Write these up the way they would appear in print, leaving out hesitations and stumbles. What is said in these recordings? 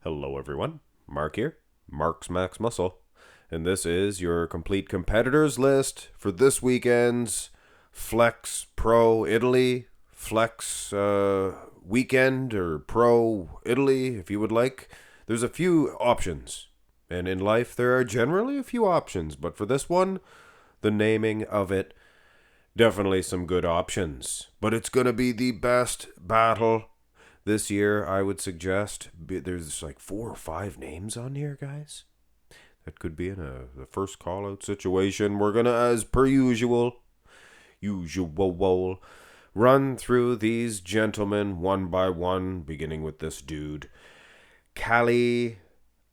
Hello, everyone. Mark here, Mark's Max Muscle, and this is your complete competitors list for this weekend's Flex Pro Italy, Flex Weekend, or Pro Italy, if you would like. There's a few options, and in life there are generally a few options, but for this one, the naming of it, definitely some good options. But it's going to be the best battle this year, I would suggest. There's like 4 or 5 names on here, guys. That could be in the first call out situation. We're gonna, as per usual, run through these gentlemen one by one, beginning with this dude, Kali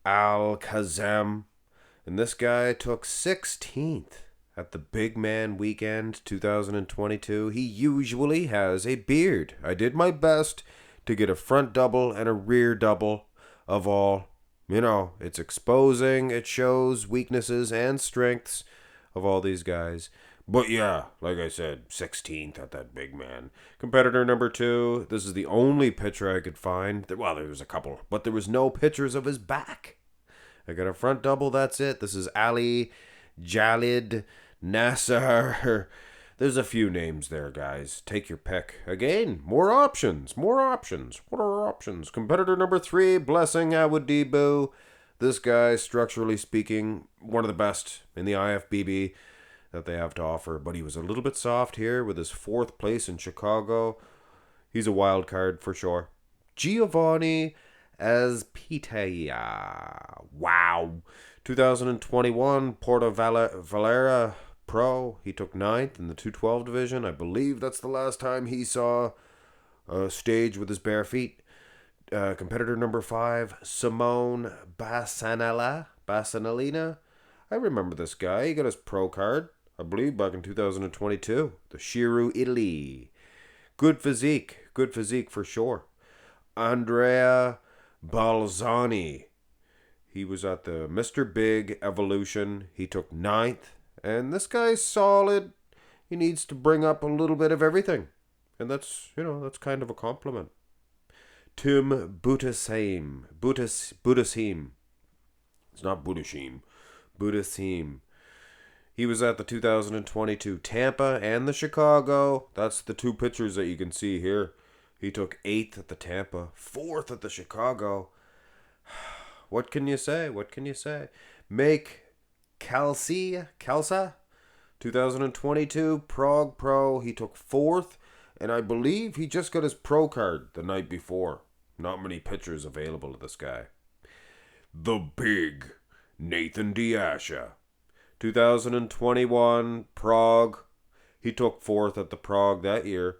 Al Kazam. And this guy took 16th at the Big Man Weekend 2022. He usually has a beard. I did my best to get a front double and a rear double of all. You know, it's exposing, it shows weaknesses and strengths of all these guys. But yeah, like I said, 16th at that Big Man. Competitor number 2, this is the only picture I could find. Well, there was a couple, but there was no pictures of his back. I got a front double, that's it. This is Ali Jalid Nassar. There's a few names there, guys. Take your pick. Again, more options. What are options? Competitor number 3, Blessing Awadibu. This guy, structurally speaking, one of the best in the IFBB that they have to offer. But he was a little bit soft here with his 4th place in Chicago. He's a wild card for sure. Giovanni Azpitaya. Wow. 2021 Porto Valera Pro. He took 9th in the 212 division. I believe that's the last time he saw a stage with his bare feet. Competitor number 5, Simone Bassanalina. I remember this guy. He got his pro card, I believe, back in 2022. The Shiru Italy. Good physique for sure. Andrea Balzani. He was at the Mr. Big Evolution. He took 9th. And this guy's solid. He needs to bring up a little bit of everything. And that's kind of a compliment. Tim Budashim. It's not Budashim. Budashim. He was at the 2022 Tampa and the Chicago. That's the 2 pictures that you can see here. He took 8th at the Tampa, 4th at the Chicago. What can you say? Make Kalsa, 2022 Prague Pro. He took 4th, and I believe he just got his pro card the night before. Not many pictures available of this guy. The Big Nathan Diasha, 2021 Prague. He took 4th at the Prague that year,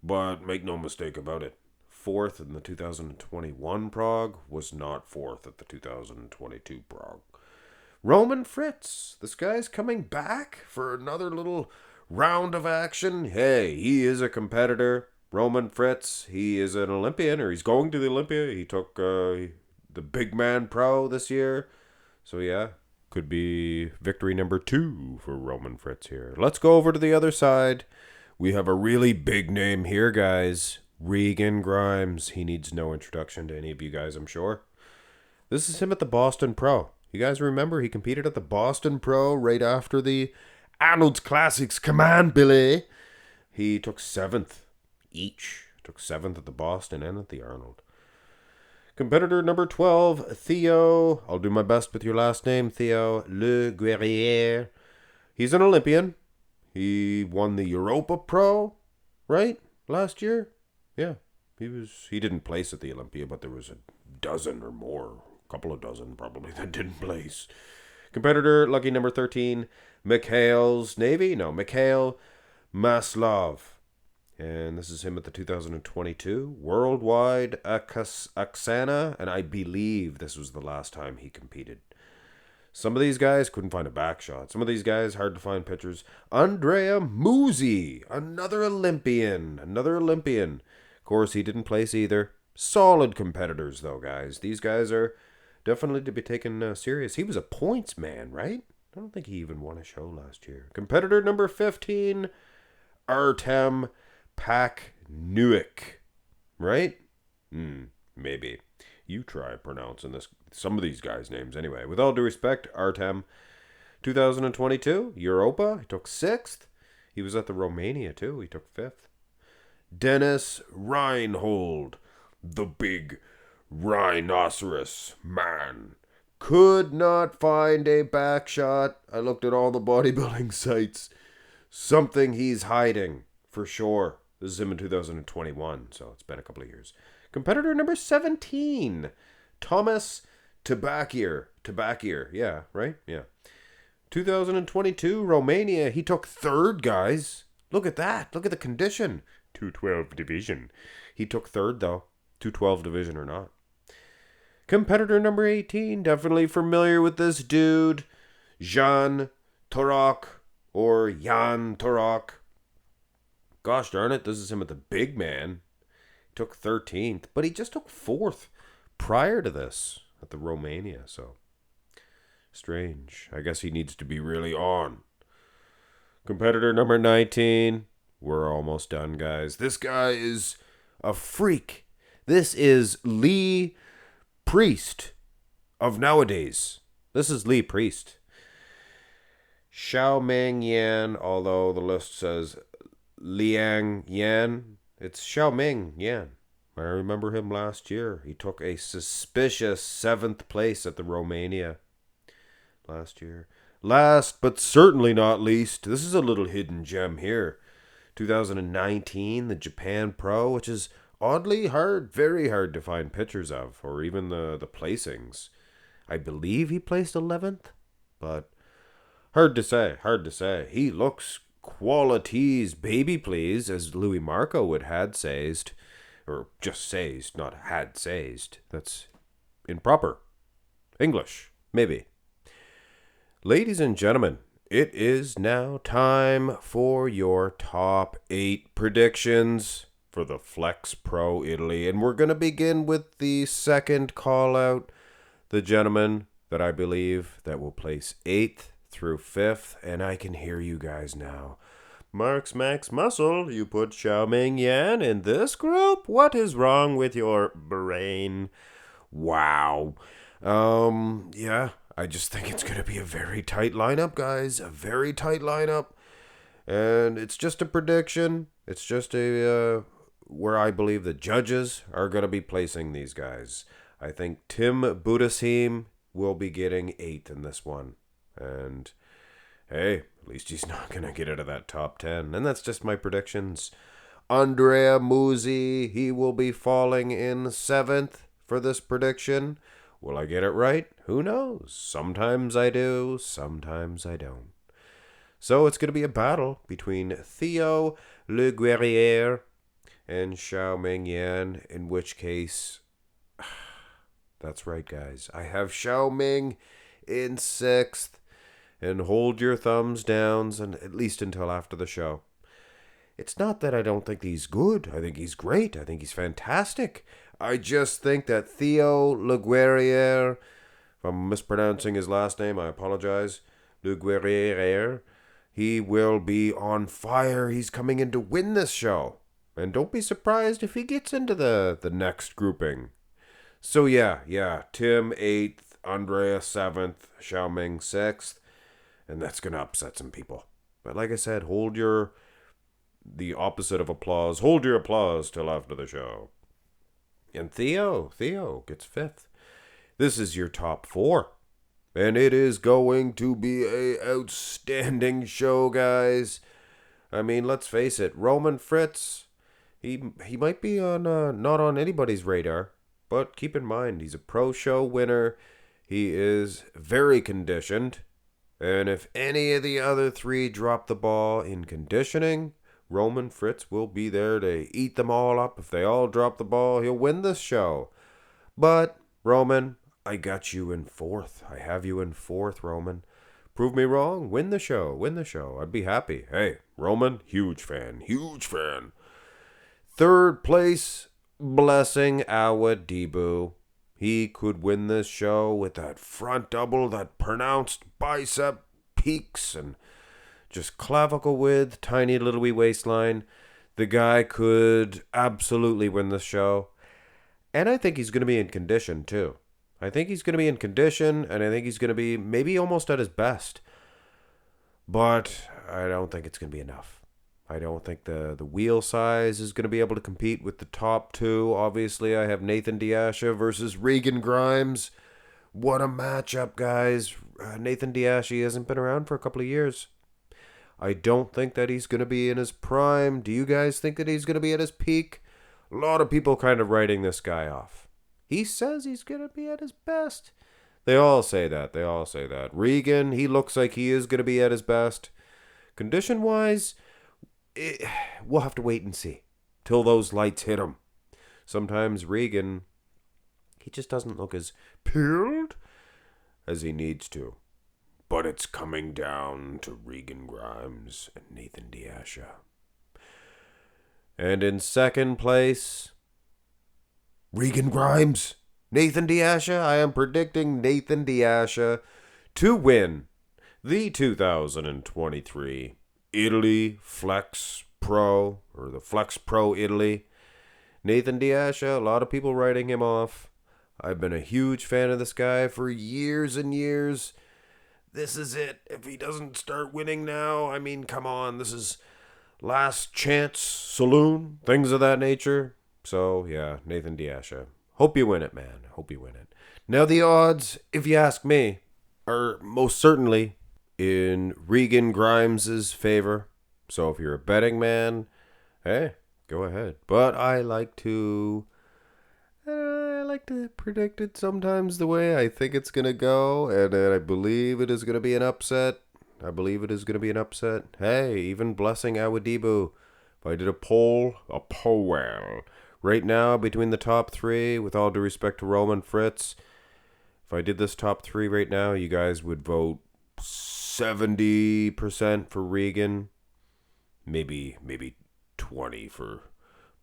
but make no mistake about it, 4th in the 2021 Prague was not 4th at the 2022 Prague. Roman Fritz. This guy's coming back for another little round of action. Hey, he is a competitor. Roman Fritz, he is an Olympian, or he's going to the Olympia. He took the Big Man Pro this year. So yeah, could be victory number 2 for Roman Fritz here. Let's go over to the other side. We have a really big name here, guys. Regan Grimes. He needs no introduction to any of you guys, I'm sure. This is him at the Boston Pro. You guys remember he competed at the Boston Pro right after the Arnold's Classics. Come on, Billy. He took 7th each. Took 7th at the Boston and at the Arnold. Competitor number 12, Theo. I'll do my best with your last name, Theo Le Guerrier. He's an Olympian. He won the Europa Pro, right? Last year? Yeah. He didn't place at the Olympia, but there was a dozen or more. Couple of dozen probably that didn't place. Competitor, lucky number 13, Mikhail Maslov. And this is him at the 2022 Worldwide Aksana, and I believe this was the last time he competed. Some of these guys couldn't find a back shot. Some of these guys, hard to find pictures. Andrea Musi, another Olympian. Of course, he didn't place either. Solid competitors, though, guys. These guys are definitely to be taken serious. He was a points man, right? I don't think he even won a show last year. Competitor number 15, Artem Paknuik, right? Maybe. You try pronouncing some of these guys' names anyway. With all due respect, Artem, 2022, Europa, he took 6th. He was at the Romania too, he took 5th. Dennis Reinhold, the big rhinoceros man. Could not find a back shot. I looked at all the bodybuilding sites. Something he's hiding, for sure. This is him in 2021, so it's been a couple of years. Competitor number 17, Thomas Tabakir. Yeah, right? Yeah. 2022, Romania. He took 3rd, guys. Look at that. Look at the condition. 212 division. He took 3rd, though. 212 division or not. Competitor number 18, definitely familiar with this dude. Jan Torok, or Jan Torok. Gosh darn it, this is him at the big man. He took 13th, but he just took 4th prior to this at the Romania, so strange. I guess he needs to be really on. Competitor number 19. We're almost done, guys. This guy is a freak. This is Lee Priest of nowadays. This is Lee Priest. Xiaoming Yan, although the list says Liang Yan, it's Xiaoming Yan. I remember him last year. He took a suspicious 7th place at the Romania last year. Last but certainly not least, this is a little hidden gem here. 2019, the Japan Pro, which is oddly hard, very hard to find pictures of, or even the placings. I believe he placed 11th, but hard to say. He looks qualities, baby please, as Louis Marco would had sayed, or just sayed, not had sayed. That's improper English, maybe. Ladies and gentlemen, it is now time for your top 8 predictions for the Flex Pro Italy. And we're going to begin with the second call out, the gentleman that I believe that will place 8th through 5th. And I can hear you guys now. Marks Max Muscle, you put Xiaoming Yan in this group? What is wrong with your brain? Wow. Yeah. I just think it's going to be a very tight lineup, guys. A very tight lineup. And it's just a prediction. It's just where I believe the judges are going to be placing these guys. I think Tim Budasheim will be getting 8th in this one. And, hey, at least he's not going to get out of that top 10. And that's just my predictions. Andrea Musi, he will be falling in 7th for this prediction. Will I get it right? Who knows? Sometimes I do, sometimes I don't. So it's going to be a battle between Theo Le Guerrier and Xiaoming Yan, in which case, that's right, guys. I have Xiaoming in 6th, and hold your thumbs down, and at least until after the show. It's not that I don't think he's good. I think he's great. I think he's fantastic. I just think that Theo Le Guerrier, if I'm mispronouncing his last name, I apologize, Le Guerrier, he will be on fire. He's coming in to win this show. And don't be surprised if he gets into the next grouping. So yeah, Tim 8th, Andrea 7th, Xiaoming 6th, and that's going to upset some people. But like I said, the opposite of applause, hold your applause till after the show. And Theo gets 5th. This is your top 4. And it is going to be a outstanding show, guys. I mean, let's face it, Roman Fritz, he might be on not on anybody's radar, but keep in mind, he's a pro show winner. He is very conditioned. And if any of the other 3 drop the ball in conditioning, Roman Fritz will be there to eat them all up. If they all drop the ball, he'll win this show. But, Roman, I got you in 4th. I have you in 4th, Roman. Prove me wrong. Win the show. I'd be happy. Hey, Roman, huge fan. 3rd place, Blessing Awadibu. He could win this show with that front double, that pronounced bicep peaks, and just clavicle width, tiny little wee waistline. The guy could absolutely win this show. And I think he's going to be in condition, too. I think he's going to be in condition, and I think he's going to be maybe almost at his best. But I don't think it's going to be enough. I don't think the wheel size is going to be able to compete with the top two. Obviously, I have Nathan Diasha versus Regan Grimes. What a matchup, guys. Nathan Diasha hasn't been around for a couple of years. I don't think that he's going to be in his prime. Do you guys think that he's going to be at his peak? A lot of people kind of writing this guy off. He says he's going to be at his best. They all say that. They all say that. Regan, he looks like he is going to be at his best. Condition-wise, we'll have to wait and see till those lights hit him. Sometimes Regan, he just doesn't look as peeled as he needs to. But it's coming down to Regan Grimes and Nathan Diasha. And in second place, Regan Grimes, Nathan Diasha. I am predicting Nathan Diasha to win the 2023 Italy Flex Pro, or the Flex Pro Italy. Nathan Diasha, a lot of people writing him off. I've been a huge fan of this guy for years and years. This is it. If he doesn't start winning now, I mean, come on. This is last chance saloon, things of that nature. So, yeah, Nathan Diasha. Hope you win it, man. Hope you win it. Now, the odds, if you ask me, are most certainly in Regan Grimes' favor. So, if you're a betting man, hey, go ahead. But I like to predict it sometimes the way I think it's going to go, and I believe it is going to be an upset. Hey, even blessing Awadibu. If I did a poll right now between the top three, with all due respect to Roman Fritz, if I did this top three right now, you guys would vote 70% for Regan, maybe 20 for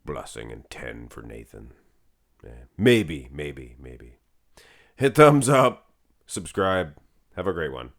Blessing, and 10 for Nathan. Maybe. Hit thumbs up, subscribe. Have a great one.